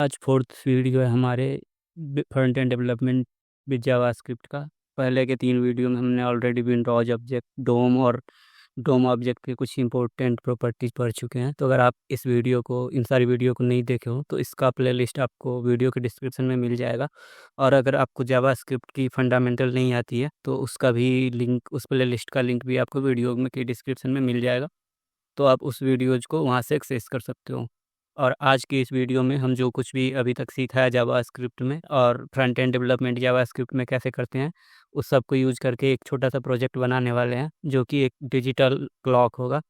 आज fourth video है हमारे front end development with JavaScript का। पहले के 3 वीडियो में हमने ऑलरेडी विंडोज ऑब्जेक्ट, डोम और डोम ऑब्जेक्ट के कुछ इंपॉर्टेंट प्रॉपर्टीज पढ़ चुके हैं। तो अगर आप इस वीडियो को, इन सारी वीडियो को नहीं देखे हो तो इसका प्लेलिस्ट आपको वीडियो के डिस्क्रिप्शन में मिल जाएगा। और अगर आपको जावास्क्रिप्ट की फंडामेंटल नहीं आती है तो उसका भी लिंक, उस प्लेलिस्ट का लिंक भी आपको वीडियो में के डिस्क्रिप्शन में मिल जाएगा। तो आप उस वीडियोज़ को वहाँ से एक्सेस कर सकते हो। और आज की इस वीडियो में हम जो कुछ भी अभी तक सीखा है जावास्क्रिप्ट में और फ्रंट एंड डेवलपमेंट जावास्क्रिप्ट में कैसे करते हैं, उस सब को यूज़ करके एक छोटा सा प्रोजेक्ट बनाने वाले हैं जो कि एक डिजिटल क्लॉक होगा।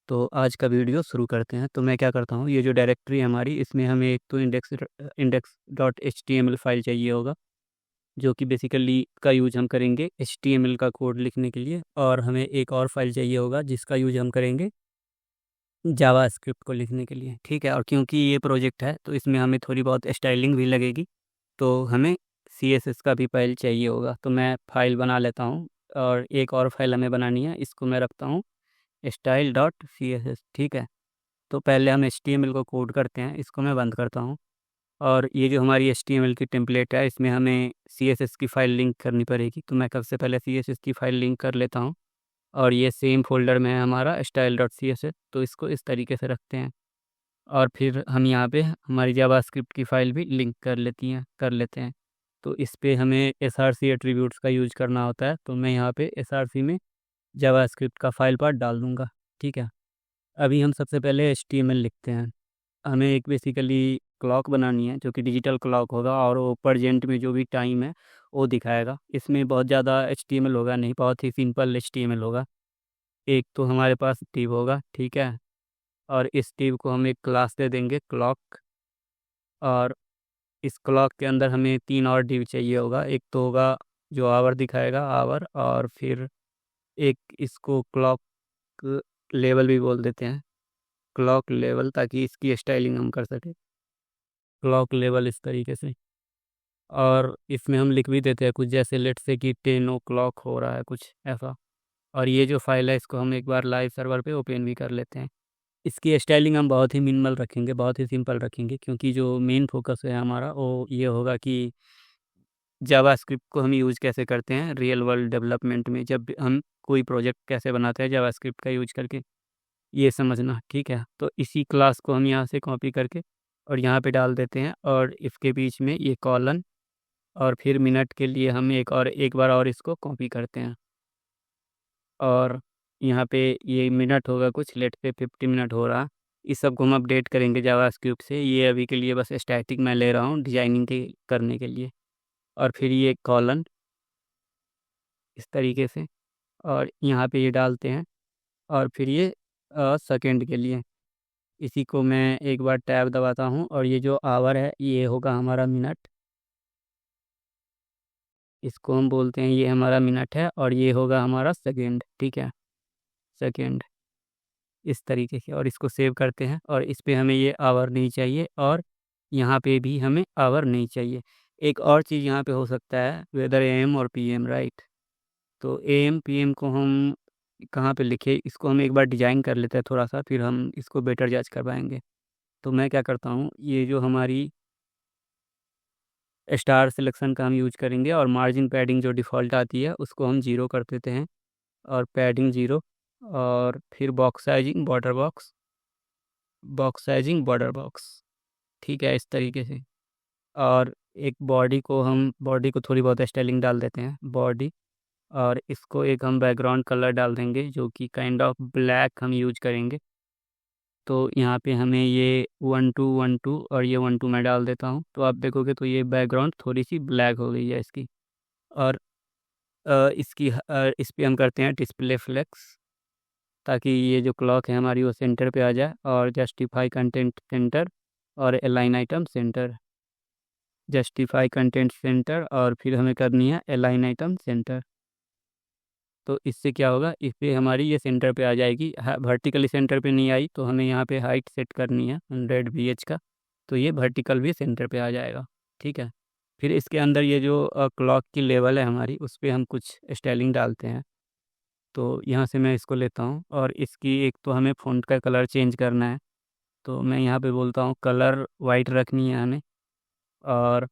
तो आज का वीडियो शुरू करते हैं। तो मैं क्या करता हूँ, ये जो डायरेक्टरी है हमारी, इसमें हमें एक तो index.html फाइल चाहिए होगा, जो कि बेसिकली का यूज हम करेंगे HTML का कोड लिखने के लिए। और हमें एक और फाइल चाहिए होगा जिसका यूज हम करेंगे जावास्क्रिप्ट को लिखने के लिए, ठीक है। और क्योंकि ये प्रोजेक्ट है तो इसमें हमें थोड़ी बहुत स्टाइलिंग भी लगेगी, तो हमें CSS का भी फाइल चाहिए होगा। तो मैं फाइल बना लेता हूँ और एक और फाइल हमें बनानी है, इसको मैं रखता हूँ style.css, ठीक है। तो पहले हम HTML को कोड करते हैं, इसको मैं बंद करता हूँ। और ये जो हमारी HTML की टेम्पलेट है, इसमें हमें CSS की फ़ाइल लिंक करनी पड़ेगी। तो मैं सबसे पहले CSS की फ़ाइल लिंक कर लेता हूँ और ये सेम फ़ोल्डर में है हमारा style.css। तो इसको इस तरीके से रखते हैं और फिर हम यहाँ पे हमारी जावास्क्रिप्ट की फ़ाइल भी लिंक कर लेते हैं। तो इस पे हमें src एट्रीब्यूट्स का यूज़ करना होता है। तो मैं यहाँ पे src में जावास्क्रिप्ट का फ़ाइल पार्ट डाल दूँगा, ठीक है। अभी हम सबसे पहले HTML लिखते हैं। हमें एक बेसिकली क्लॉक बनानी है जो कि डिजिटल क्लॉक होगा और वो प्रेजेंट में जो भी टाइम है वो दिखाएगा। इसमें बहुत ज़्यादा HTML होगा नहीं, बहुत ही सिंपल HTML होगा। एक तो हमारे पास टिव होगा, ठीक है। और इस टिव को हम एक क्लास दे देंगे क्लॉक। और इस क्लॉक के अंदर हमें 3 और डिव चाहिए होगा। एक तो होगा जो आवर दिखाएगा, आवर, और फिर एक इसको क्लॉक लेवल भी बोल देते हैं, क्लॉक लेवल, ताकि इसकी स्टाइलिंग हम कर सकें। क्लॉक लेवल इस तरीके से। और इसमें हम लिख भी देते हैं कुछ, जैसे लेट से कि 10 o'clock हो रहा है, कुछ ऐसा। और ये जो फाइल है इसको हम एक बार लाइव सर्वर पे ओपन भी कर लेते हैं। इसकी स्टाइलिंग हम बहुत ही मिनिमल रखेंगे, बहुत ही सिंपल रखेंगे, क्योंकि जो मेन फोकस है हमारा वो ये होगा कि जावास्क्रिप्ट को हम यूज़ कैसे करते हैं रियल वर्ल्ड डेवलपमेंट में, जब हम कोई प्रोजेक्ट कैसे बनाते हैं जावास्क्रिप्ट का यूज करके, ये समझना, ठीक है। तो इसी क्लास को हम यहाँ से कॉपी करके और यहाँ पे डाल देते हैं और इसके बीच में ये कॉलन, और फिर मिनट के लिए हम एक बार और इसको कॉपी करते हैं। और यहाँ पे ये मिनट होगा कुछ, लेट पे 50 मिनट हो रहा। इस सब को हम अपडेट करेंगे जावास्क्रिप्ट से। ये अभी के लिए बस स्टैटिक मैं ले रहा हूँ डिजाइनिंग के करने के लिए। और फिर ये कॉलन इस तरीके से, और यहाँ पे ये डालते हैं। और फिर ये सेकंड के लिए, इसी को मैं एक बार टैब दबाता हूँ और ये जो आवर है ये होगा हमारा मिनट। इसको हम बोलते हैं, ये हमारा मिनट है, और ये होगा हमारा सेकंड, ठीक है, सेकंड, इस तरीके से। और इसको सेव करते हैं और इस पे हमें ये आवर नहीं चाहिए और यहाँ पे भी हमें आवर नहीं चाहिए। एक और चीज़ यहाँ पे हो सकता है, वेदर AM और PM, राइट। तो AM PM को हम कहाँ पे लिखे, इसको हम एक बार डिजाइन कर लेते हैं थोड़ा सा, फिर हम इसको बेटर जज कर पाएंगे। तो मैं क्या करता हूँ, ये जो हमारी स्टार सिलेक्शन का हम यूज करेंगे और मार्जिन पैडिंग जो डिफ़ॉल्ट आती है उसको हम 0 कर देते हैं, और पैडिंग 0। और फिर बॉक्स साइजिंग बॉर्डर बॉक्स, ठीक है, इस तरीके से। और एक बॉडी को थोड़ी बहुत स्टाइलिंग डाल देते हैं, बॉडी। और इसको एक हम बैकग्राउंड कलर डाल देंगे जो कि काइंड ऑफ ब्लैक हम यूज करेंगे। तो यहाँ पे हमें ये 1212 और ये 12 मैं डाल देता हूँ। तो आप देखोगे तो ये बैकग्राउंड थोड़ी सी ब्लैक हो गई है इसकी। और इस पे हम करते हैं डिस्प्ले फ्लेक्स, ताकि ये जो क्लॉक है हमारी वो सेंटर पे आ जाए। और जस्टिफाई कंटेंट सेंटर और align item centre, justify content centre, और फिर हमें करनी है अलाइन आइटम सेंटर। तो इससे क्या होगा, इस पे हमारी ये सेंटर पे आ जाएगी। वर्टिकली सेंटर पे नहीं आई तो हमें यहाँ पे हाइट सेट करनी है 100 VH का, तो ये वर्टिकल भी सेंटर पे आ जाएगा, ठीक है। फिर इसके अंदर ये जो क्लॉक की लेवल है हमारी, उस पर हम कुछ स्टाइलिंग डालते हैं। तो यहाँ से मैं इसको लेता हूँ और इसकी एक तो हमें फ़ॉन्ट का कलर चेंज करना है। तो मैं यहाँ पे बोलता हूँ कलर वाइट रखनी है हमें, और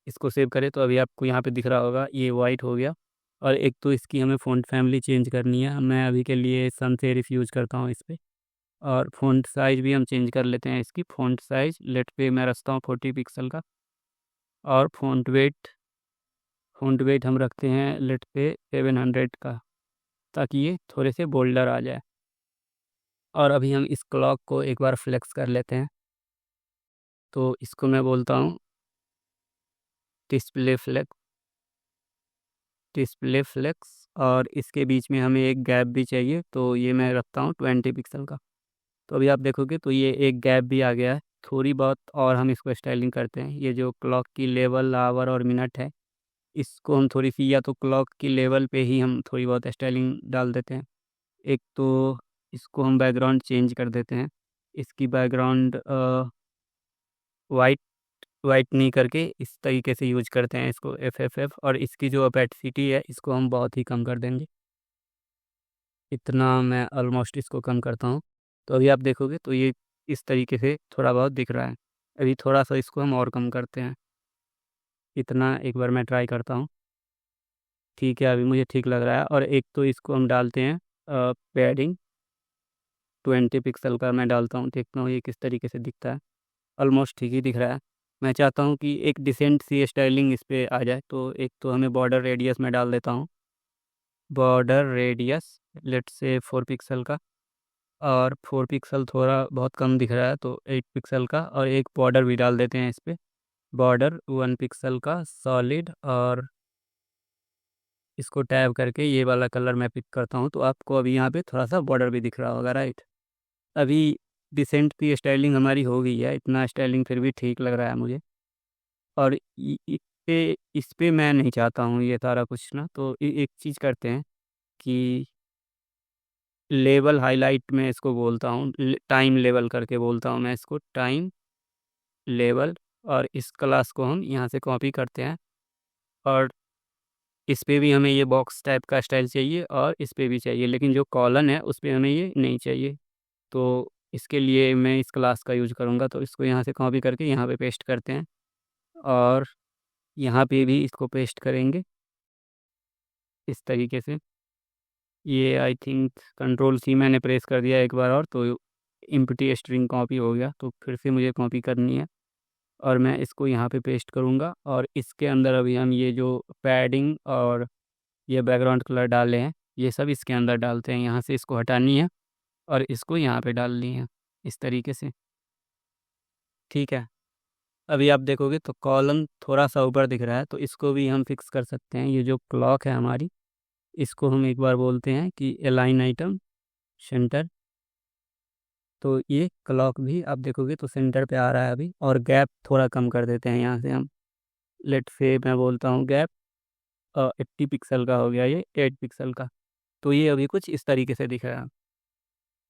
इसको सेव करें तो अभी आपको यहाँ पे दिख रहा होगा ये वाइट हो गया। और एक तो इसकी हमें फ़ॉन्ट फैमिली चेंज करनी है, मैं अभी के लिए sans serif यूज़ करता हूँ इस पर। और फ़ॉन्ट साइज़ भी हम चेंज कर लेते हैं इसकी। फ़ॉन्ट साइज़ लेट पे मैं रखता हूँ 40 पिक्सल का। और फ़ॉन्ट वेट हम रखते हैं लेट पे 700 का, ताकि ये थोड़े से बोल्डर आ जाए। और अभी हम इस क्लॉक को एक बार फ्लेक्स कर लेते हैं। तो इसको मैं बोलता हूँ डिस्प्ले फ्लेक्स। और इसके बीच में हमें एक गैप भी चाहिए, तो ये मैं रखता हूँ 20 पिक्सल का। तो अभी आप देखोगे तो ये एक गैप भी आ गया है थोड़ी बहुत। और हम इसको स्टाइलिंग करते हैं, ये जो क्लॉक की लेवल आवर और मिनट है, इसको हम थोड़ी सी या तो क्लॉक की लेवल पे ही हम थोड़ी बहुत स्टाइलिंग डाल देते हैं। एक तो इसको हम बैकग्राउंड चेंज कर देते हैं, इसकी बैकग्राउंड वाइट वाइट नहीं करके इस तरीके से यूज करते हैं इसको FFF। और इसकी जो ओपेसिटी है इसको हम बहुत ही कम कर देंगे। इतना मैं ऑलमोस्ट इसको कम करता हूँ। तो अभी आप देखोगे तो ये इस तरीके से थोड़ा बहुत दिख रहा है। अभी थोड़ा सा इसको हम और कम करते हैं, इतना एक बार मैं ट्राई करता हूँ। ठीक है, अभी मुझे ठीक लग रहा है। और एक तो इसको हम डालते हैं पैडिंग 20 पिक्सल का मैं डालता हूँ, देखता हूँ ये किस तरीके से दिखता है। ऑलमोस्ट ठीक ही दिख रहा है। मैं चाहता हूँ कि एक डिसेंट सी स्टाइलिंग इस पे आ जाए, तो एक तो हमें बॉर्डर रेडियस में डाल देता हूँ। बॉर्डर रेडियस लेट से 4 पिक्सल का। और 4 पिक्सल थोड़ा बहुत कम दिख रहा है, तो 8 पिक्सल का। और एक बॉर्डर भी डाल देते हैं इस पे, बॉर्डर 1 पिक्सल का सॉलिड। और इसको टैब करके ये वाला कलर मैं पिक करता हूँ, तो आपको अभी यहाँ पे थोड़ा सा बॉर्डर भी दिख रहा होगा, राइट। अभी डिसेंट सी स्टाइलिंग हमारी हो गई है, इतना स्टाइलिंग फिर भी ठीक लग रहा है मुझे। और इस पे मैं नहीं चाहता हूँ ये सारा कुछ ना, तो एक चीज़ करते हैं कि लेवल हाईलाइट में इसको बोलता हूँ, टाइम लेवल करके बोलता हूँ मैं इसको, टाइम लेवल। और इस क्लास को हम यहाँ से कॉपी करते हैं। और इस पे भी हमें ये बॉक्स टाइप का स्टाइल चाहिए, और इस पे भी चाहिए, लेकिन जो कॉलन है उस पे हमें ये नहीं चाहिए। तो इसके लिए मैं इस क्लास का यूज करूँगा, तो इसको यहाँ से कॉपी करके यहाँ पे पेस्ट करते हैं। और यहाँ पे भी इसको पेस्ट करेंगे इस तरीके से। ये आई थिंक कंट्रोल C मैंने प्रेस कर दिया एक बार और, तो एम्प्टी स्ट्रिंग कॉपी हो गया, तो फिर से मुझे कॉपी करनी है। और मैं इसको यहाँ पे पेस्ट करूँगा। और इसके अंदर अभी हम ये जो पैडिंग और ये बैकग्राउंड कलर डाले हैं, ये सब इसके अंदर डालते हैं। यहाँ से इसको हटानी है और इसको यहाँ पे डालनी है इस तरीके से, ठीक है। अभी आप देखोगे तो कॉलम थोड़ा सा ऊपर दिख रहा है, तो इसको भी हम फिक्स कर सकते हैं। ये जो क्लॉक है हमारी, इसको हम एक बार बोलते हैं कि अलाइन आइटम सेंटर। तो ये क्लॉक भी आप देखोगे तो सेंटर पे आ रहा है अभी। और गैप थोड़ा कम कर देते हैं यहाँ से हम, लेट से मैं बोलता हूँ गैप 80 पिक्सल का हो गया, ये 8 पिक्सल का। तो ये अभी कुछ इस तरीके से दिख रहा है,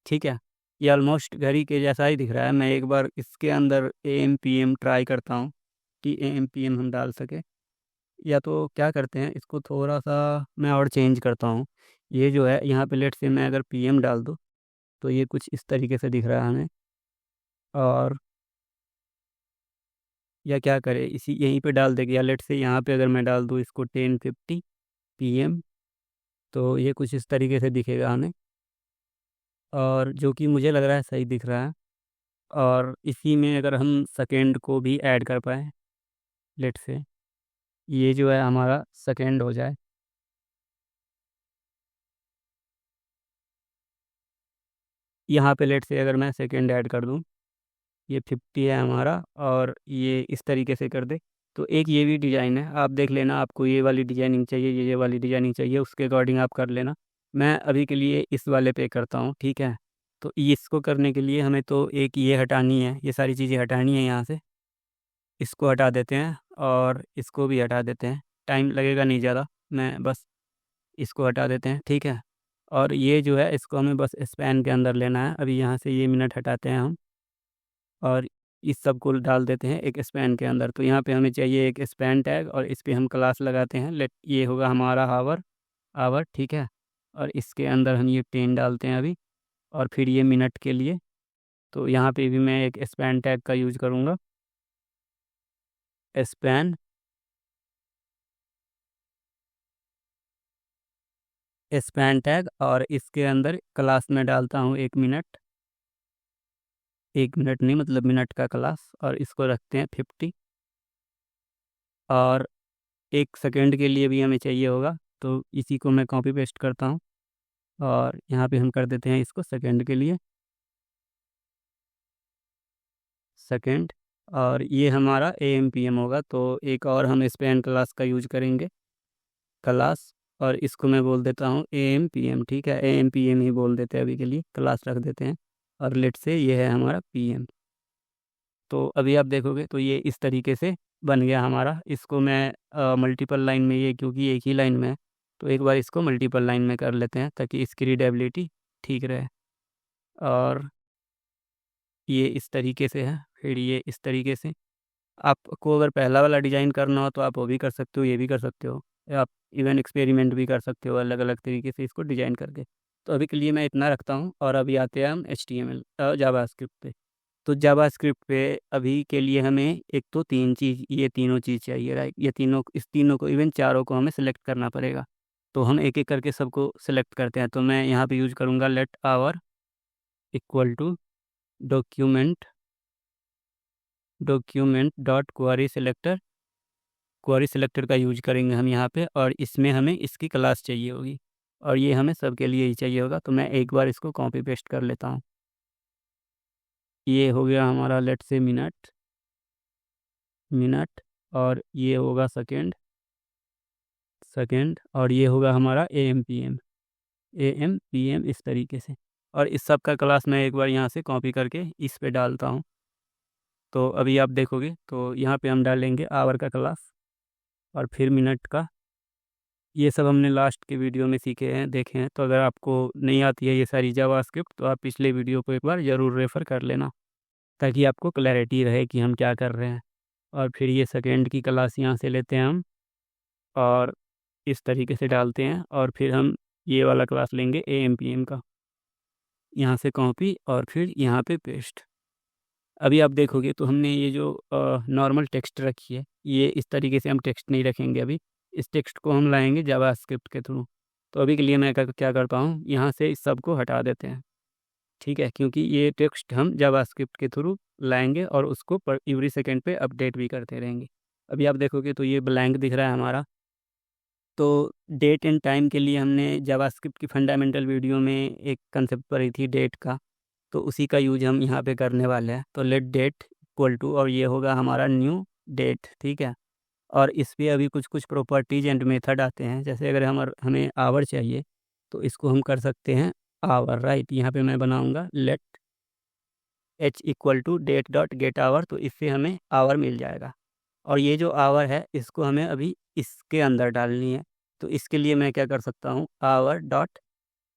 ठीक है। ये ऑलमोस्ट घड़ी के जैसा ही दिख रहा है। मैं एक बार इसके अंदर AM PM ट्राई करता हूँ कि AM PM हम डाल सके। या तो क्या करते हैं, इसको थोड़ा सा मैं और चेंज करता हूँ। ये जो है यहाँ पे लेट से मैं अगर PM डाल दूँ, तो ये कुछ इस तरीके से दिख रहा है हमें। और या क्या करें, इसी यहीं पे डाल देंगे, या लेट से यहाँ पे अगर मैं डाल दूँ इसको 10:50 PM, तो ये कुछ इस तरीके से दिखेगा हमें। और जो कि मुझे लग रहा है सही दिख रहा है। और इसी में अगर हम सेकेंड को भी ऐड कर पाएँ, लेट से ये जो है हमारा सेकेंड हो जाए। यहाँ पे लेट से अगर मैं सेकेंड ऐड कर दूँ, ये 50 है हमारा, और ये इस तरीके से कर दे, तो एक ये भी डिज़ाइन है। आप देख लेना, आपको ये वाली डिजाइनिंग चाहिए, ये वाली डिजाइनिंग चाहिए, उसके अकॉर्डिंग आप कर लेना। मैं अभी के लिए इस वाले पे करता हूँ, ठीक है। तो इसको करने के लिए हमें तो एक ये हटानी है, ये सारी चीज़ें हटानी है यहाँ से। इसको हटा देते हैं और इसको भी हटा देते हैं, टाइम लगेगा नहीं ज़्यादा, मैं बस इसको हटा देते हैं, ठीक है। और ये जो है इसको हमें बस स्पैन के अंदर लेना है। अभी यहाँ से ये मिनट हटाते हैं हम, और इस सब को डाल देते हैं एक स्पैन के अंदर। तो यहाँ पे हमें चाहिए एक स्पैन टैग, और इस पे हम क्लास लगाते हैं, लेट ये होगा हमारा आवर आवर, ठीक है। और इसके अंदर हम ये 10 डालते हैं अभी, और फिर ये मिनट के लिए। तो यहाँ पे भी मैं एक स्पैन टैग का यूज करूँगा, स्पैन स्पैन टैग, और इसके अंदर क्लास में डालता हूँ 1 मिनट, 1 मिनट नहीं मतलब मिनट का क्लास, और इसको रखते हैं 50, और 1 सेकेंड के लिए भी हमें चाहिए होगा, तो इसी को मैं कॉपी पेस्ट करता हूँ और यहाँ पे हम कर देते हैं इसको सेकेंड के लिए सेकेंड, और ये हमारा AMPM होगा। तो एक और हम स्पैन क्लास का यूज करेंगे, क्लास, और इसको मैं बोल देता हूँ AMPM। ठीक है, AMPM ही बोल देते हैं अभी के लिए, क्लास रख देते हैं, और लेट से ये है हमारा PM। तो अभी आप देखोगे तो ये इस तरीके से बन गया हमारा। इसको मैं मल्टीपल लाइन में, ये क्योंकि एक ही लाइन में है तो एक बार इसको मल्टीपल लाइन में कर लेते हैं ताकि इसकी रीडेबिलिटी ठीक रहे। और ये इस तरीके से है, फिर ये इस तरीके से। आपको अगर पहला वाला डिज़ाइन करना हो तो आप वो भी कर सकते हो, ये भी कर सकते हो, या आप इवन एक्सपेरिमेंट भी कर सकते हो अलग अलग तरीके से इसको डिज़ाइन करके। तो अभी के लिए मैं इतना रखता हूँ, और अभी आते हैं हम HTML जावास्क्रिप्ट पे। तो जावास्क्रिप्ट पे अभी के लिए हमें एक तो ये तीनों चीज़ चाहिए, राइट। इस तीनों को, इवन चारों को हमें सेलेक्ट करना पड़ेगा। तो हम एक एक करके सबको सेलेक्ट करते हैं। तो मैं यहाँ पे यूज करूँगा let hour equal to document dot query selector का यूज करेंगे हम यहाँ पे, और इसमें हमें इसकी क्लास चाहिए होगी, और ये हमें सबके लिए ही चाहिए होगा। तो मैं एक बार इसको कॉपी पेस्ट कर लेता हूँ। ये हो गया हमारा लेट से मिनट, और ये होगा सेकेंड, और ये होगा हमारा AMPM इस तरीके से। और इस सब का क्लास मैं एक बार यहाँ से कॉपी करके इस पे डालता हूँ। तो अभी आप देखोगे तो यहाँ पे हम डालेंगे आवर का क्लास, और फिर मिनट का। ये सब हमने लास्ट के वीडियो में सीखे हैं, देखे हैं। तो अगर आपको नहीं आती है ये सारी जावास्क्रिप्ट तो आप पिछले वीडियो को एक बार ज़रूर रेफ़र कर लेना, ताकि आपको क्लैरिटी रहे कि हम क्या कर रहे हैं। और फिर ये सेकेंड की क्लास यहाँ से लेते हैं हम, और इस तरीके से डालते हैं, और फिर हम ये वाला क्लास लेंगे AMPM का, यहाँ से कॉपी और फिर यहाँ पे पेस्ट। अभी आप देखोगे तो हमने ये जो नॉर्मल टेक्स्ट रखी है, ये इस तरीके से हम टेक्स्ट नहीं रखेंगे। अभी इस टेक्स्ट को हम लाएंगे जावास्क्रिप्ट के थ्रू। तो अभी के लिए मैं क्या करता हूँ, यहाँ से इस सब को हटा देते हैं। ठीक है, क्योंकि ये टेक्स्ट हम जावास्क्रिप्ट के थ्रू लाएंगे और उसको पर एवरी सेकेंड पे अपडेट भी करते रहेंगे। अभी आप देखोगे तो ये ब्लैंक दिख रहा है हमारा। तो डेट एंड टाइम के लिए हमने जावास्क्रिप्ट की फंडामेंटल वीडियो में एक कंसेप्ट पढ़ी थी डेट का, तो उसी का यूज हम यहाँ पे करने वाले हैं। तो लेट डेट इक्वल टू, और ये होगा हमारा न्यू डेट। ठीक है, और इस पे अभी कुछ कुछ प्रॉपर्टीज एंड मेथड आते हैं। जैसे अगर हमें आवर चाहिए तो इसको हम कर सकते हैं आवर, राइट। यहाँ पे मैं बनाऊँगा let h equal to date dot get hour, तो इससे हमें आवर मिल जाएगा। और ये जो आवर है इसको हमें अभी इसके अंदर डालनी है। तो इसके लिए मैं क्या कर सकता हूँ, आवर डॉट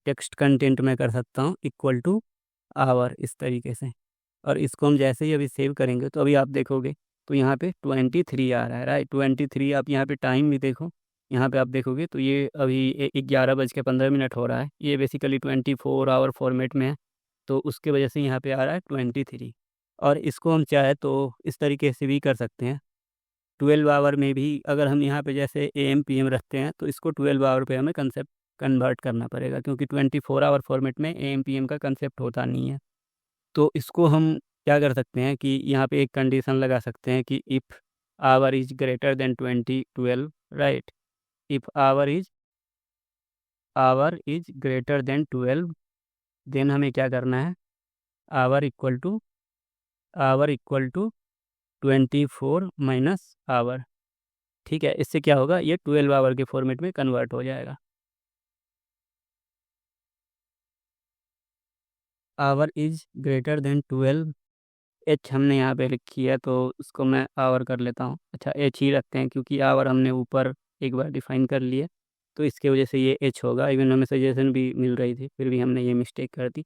टेक्स्ट कंटेंट में कर सकता हूँ इक्वल टू आवर, इस तरीके से। और इसको हम जैसे ही अभी सेव करेंगे तो अभी आप देखोगे तो यहाँ पे 23 आ रहा है, राइट। 23, आप यहाँ पे टाइम भी देखो, यहाँ पे आप देखोगे तो ये अभी 11:15 हो रहा है। ये बेसिकली 24 आवर फॉर्मेट में है, तो उसके वजह से यहाँ पे आ रहा है 23। और इसको हम चाहे तो इस तरीके से भी कर सकते हैं, 12 आवर में भी। अगर हम यहाँ पे जैसे AMPM रखते हैं तो इसको 12 आवर पे हमें कंसेप्ट कन्वर्ट करना पड़ेगा, क्योंकि 24 आवर फॉर्मेट में AMPM का कंसेप्ट होता नहीं है। तो इसको हम क्या कर सकते हैं कि यहाँ पे एक कंडीशन लगा सकते हैं कि if hour is greater than 12, right. If hour is greater than 12, then हमें क्या करना है, hour equal to 24 minus hour. ठीक है, इससे क्या होगा, ये 12 आवर के फॉर्मेट में कन्वर्ट हो जाएगा। Our is greater than 12, H हमने यहाँ पे लिखी है तो उसको मैं आवर कर लेता हूँ। अच्छा, एच ही रखते हैं क्योंकि आवर हमने ऊपर एक बार डिफाइन कर लिए, तो इसके वजह से ये एच होगा। इवन हमें सजेशन भी मिल रही थी, फिर भी हमने ये मिस्टेक कर दी।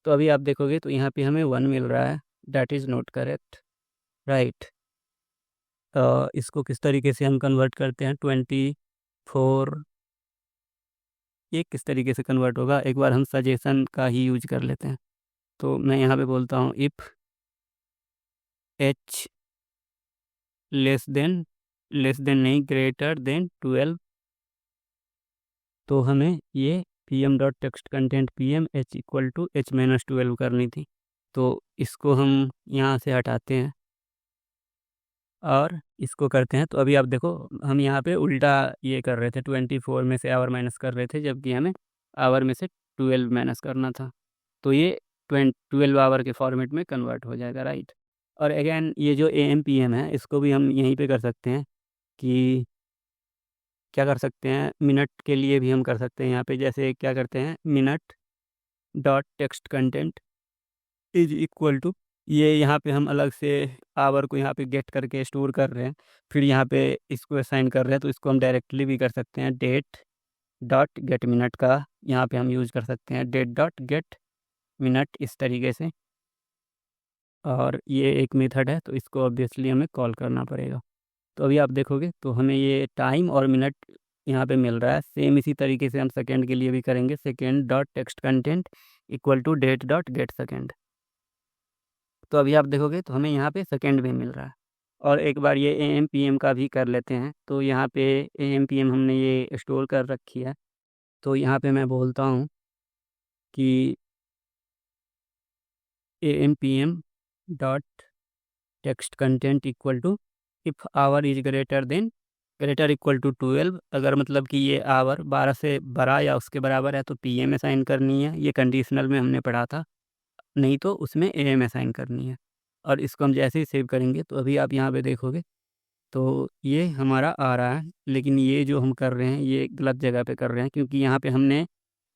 तो अभी आप देखोगे तो यहाँ पे हमें 1 मिल रहा है, that is not correct, right. इसको किस तरीके से हम कन्वर्ट करते हैं, 24, ये किस तरीके से कन्वर्ट होगा, एक बार हम सजेशन का ही यूज कर लेते हैं। तो मैं यहाँ पे बोलता हूँ इफ़ एच लेस देन नहीं, ग्रेटर देन 12, तो हमें ये pm dot text content pm h equal to h-12 करनी थी। तो इसको हम यहाँ से हटाते हैं और इसको करते हैं। तो अभी आप देखो, हम यहाँ पे उल्टा ये कर रहे थे, 24 में से आवर माइनस कर रहे थे, जबकि हमें आवर में से 12 माइनस करना था। तो ये 12 आवर के फॉर्मेट में कन्वर्ट हो जाएगा, राइट। और अगेन ये जो AM PM है, इसको भी हम यहीं पे कर सकते हैं कि क्या कर सकते हैं, मिनट के लिए भी हम कर सकते हैं। यहाँ पे जैसे क्या करते हैं, minute dot text content is equal to, ये यहाँ पे हम अलग से आवर को यहाँ पे गेट करके स्टोर कर रहे हैं, फिर यहाँ पे इसको असाइन कर रहे हैं। तो इसको हम डायरेक्टली भी कर सकते हैं, डेट डॉट गेट मिनट का यहाँ पे हम यूज़ कर सकते हैं, डेट डॉट गेट मिनट, इस तरीके से। और ये एक मेथड है, तो इसको ऑब्वियसली हमें कॉल करना पड़ेगा। तो अभी आप देखोगे तो हमें ये टाइम और मिनट यहाँ पे मिल रहा है। सेम इसी तरीके से हम सेकंड के लिए भी करेंगे, second dot text content equal to date dot get second. तो अभी आप देखोगे तो हमें यहाँ पे सेकंड भी मिल रहा है। और एक बार ये AM PM का भी कर लेते हैं। तो यहाँ पे AM PM हमने ये स्टोर कर रखी है। तो यहाँ पे मैं बोलता हूँ कि AM PM dot text content equal to if hour is greater equal to 12, अगर मतलब कि ये आवर 12 से बड़ा या उसके बराबर है तो PM असाइन करनी है, ये कंडीशनल में हमने पढ़ा था। नहीं तो उसमें AM असाइन करनी है। और इसको हम जैसे ही सेव करेंगे तो अभी आप यहाँ पे देखोगे तो ये हमारा आ रहा है। लेकिन ये जो हम कर रहे हैं ये गलत जगह पे कर रहे हैं, क्योंकि यहाँ पे हमने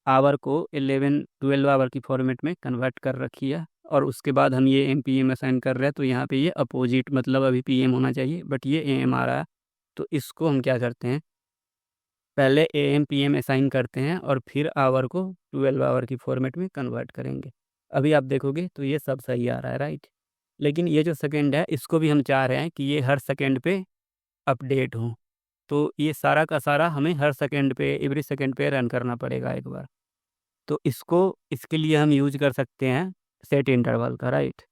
आवर को 12 आवर की फॉर्मेट में कन्वर्ट कर रखी है, और उसके बाद हम ये PM असाइन कर रहे हैं। तो यहाँ पे ये अपोजिट, मतलब अभी PM होना चाहिए, बट ये AM आ रहा है। तो इसको हम क्या करते हैं, पहले AM PM असाइन करते हैं और फिर आवर को 12 आवर की फॉर्मेट में कन्वर्ट करेंगे। अभी आप देखोगे तो ये सब सही आ रहा है, राइट। लेकिन ये जो सेकंड है, इसको भी हम चाह रहे हैं कि ये हर सेकंड पे अपडेट हो। तो ये सारा का सारा हमें हर सेकंड पे, एवरी सेकंड पे रन करना पड़ेगा एक बार। तो इसके लिए हम यूज कर सकते हैं सेट इंटरवल का, राइट।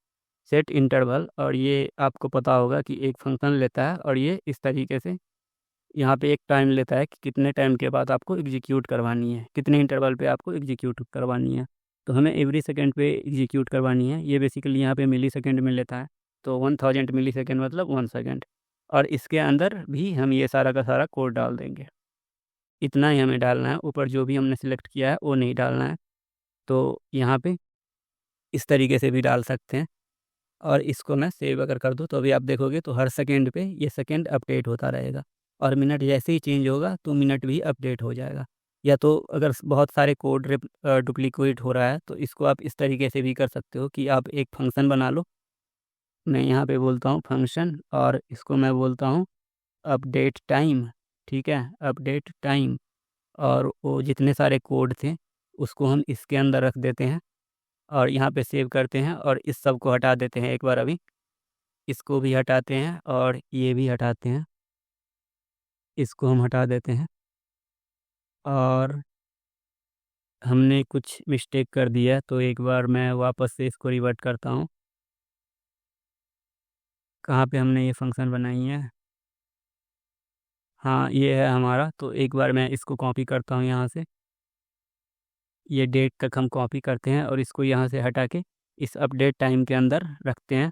सेट इंटरवल, और ये आपको पता होगा कि एक फंक्शन लेता है और ये इस तरीके से यहाँ पे एक टाइम लेता है कि कितने टाइम के बाद आपको एग्जीक्यूट करवानी है, कितने इंटरवल पे आपको एग्जीक्यूट करवानी है। तो हमें एवरी सेकंड पे एग्जीक्यूट करवानी है। ये बेसिकली यहाँ पे मिली सेकेंड में लेता है। तो 1000 मिली सेकेंड मतलब 1 सेकेंड। और इसके अंदर भी हम ये सारा का सारा कोड डाल देंगे। इतना ही हमें डालना है, ऊपर जो भी हमने सिलेक्ट किया है वो नहीं डालना है। तो यहाँ पे इस तरीके से भी डाल सकते हैं। और इसको मैं सेव अगर कर दूँ तो अभी आप देखोगे तो हर सेकंड पे ये सेकंड अपडेट होता रहेगा, और मिनट जैसे ही चेंज होगा तो मिनट भी अपडेट हो जाएगा। या तो अगर बहुत सारे कोड डुप्लीकेट हो रहा है तो इसको आप इस तरीके से भी कर सकते हो कि आप एक फंक्शन बना लो। मैं यहाँ पे बोलता हूँ फंक्शन, और इसको मैं बोलता हूँ अपडेट टाइम, ठीक है, अपडेट टाइम। और वो जितने सारे कोड थे उसको हम इसके अंदर रख देते हैं और यहाँ पे सेव करते हैं, और इस सब को हटा देते हैं एक बार। अभी इसको भी हटाते हैं और ये भी हटाते हैं, इसको हम हटा देते हैं। और हमने कुछ मिस्टेक कर दिया है, तो एक बार मैं वापस से इसको रिवर्ट करता हूँ। कहाँ पे हमने ये फंक्शन बनाई है, हाँ ये है हमारा। तो एक बार मैं इसको कॉपी करता हूँ यहाँ से, ये डेट तक हम कॉपी करते हैं और इसको यहाँ से हटा के इस अपडेट टाइम के अंदर रखते हैं।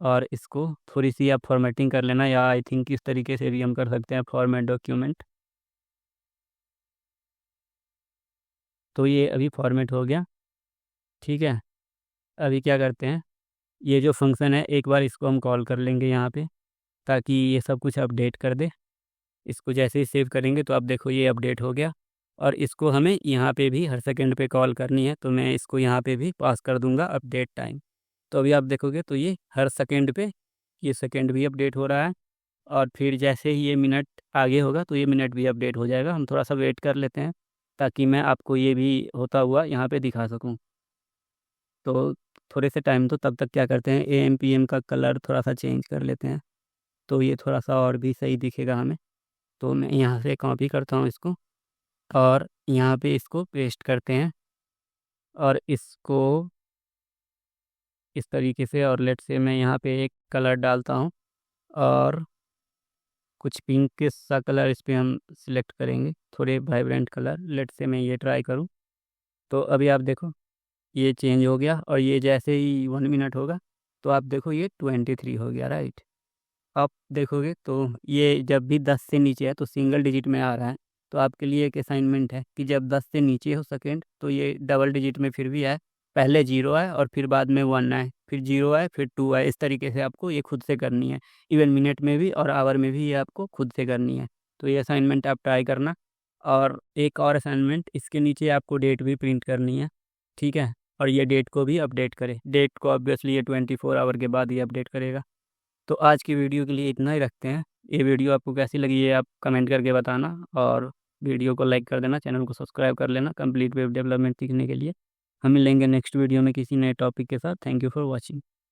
और इसको थोड़ी सी आप फॉर्मेटिंग कर लेना, या आई थिंक इस तरीके से भी हम कर सकते हैं, फॉर्मेट डॉक्यूमेंट। तो ये अभी फॉर्मेट हो गया, ठीक है। अभी क्या करते हैं, ये जो फंक्शन है एक बार इसको हम कॉल कर लेंगे यहाँ पे, ताकि ये सब कुछ अपडेट कर दे। इसको जैसे ही सेव करेंगे तो आप देखो ये अपडेट हो गया। और इसको हमें यहाँ पे भी हर सेकंड पे कॉल करनी है, तो मैं इसको यहाँ पे भी पास कर दूंगा अपडेट टाइम। तो अभी आप देखोगे तो ये हर सेकंड पे ये सेकंड भी अपडेट हो रहा है, और फिर जैसे ही ये मिनट आगे होगा तो ये मिनट भी अपडेट हो जाएगा। हम थोड़ा सा वेट कर लेते हैं ताकि मैं आपको ये भी होता हुआ यहाँ पे दिखा सकूँ। तो थोड़े से टाइम, तो तब तक क्या करते हैं, AM PM का कलर थोड़ा सा चेंज कर लेते हैं, तो ये थोड़ा सा और भी सही दिखेगा हमें। तो मैं यहाँ से कॉपी करता हूँ इसको और यहाँ पे इसको पेस्ट करते हैं, और इसको इस तरीके से, और लेट से मैं यहाँ पे एक कलर डालता हूँ और कुछ पिंक सा कलर इस पर हम सिलेक्ट करेंगे, थोड़े वाइब्रेंट कलर। लेट से मैं ये ट्राई करूँ तो अभी आप देखो ये चेंज हो गया, और ये जैसे ही 1 मिनट होगा तो आप देखो ये 23 हो गया, राइट। आप देखोगे तो ये जब भी 10 से नीचे है तो सिंगल डिजिट में आ रहा है। तो आपके लिए एक असाइनमेंट है कि जब 10 से नीचे हो सेकेंड तो ये डबल डिजिट में फिर भी है, पहले 0 है और फिर बाद में 1 है, फिर 0 है फिर 2 है। इस तरीके से आपको ये खुद से करनी है, इवन मिनट में भी और आवर में भी ये आपको खुद से करनी है। तो ये असाइनमेंट आप ट्राई करना। और एक और असाइनमेंट, इसके नीचे आपको डेट भी प्रिंट करनी है, ठीक है। और ये डेट को भी अपडेट करें, डेट को ऑब्वियसली ये 24 आवर के बाद ही अपडेट करेगा। तो आज की वीडियो के लिए इतना ही रखते हैं। ये वीडियो आपको कैसी लगी है आप कमेंट करके बताना, और वीडियो को लाइक कर देना, चैनल को सब्सक्राइब कर लेना कंप्लीट वेब डेवलपमेंट सीखने के लिए। हम मिलेंगे नेक्स्ट वीडियो में किसी नए टॉपिक के साथ। Thank you for watching.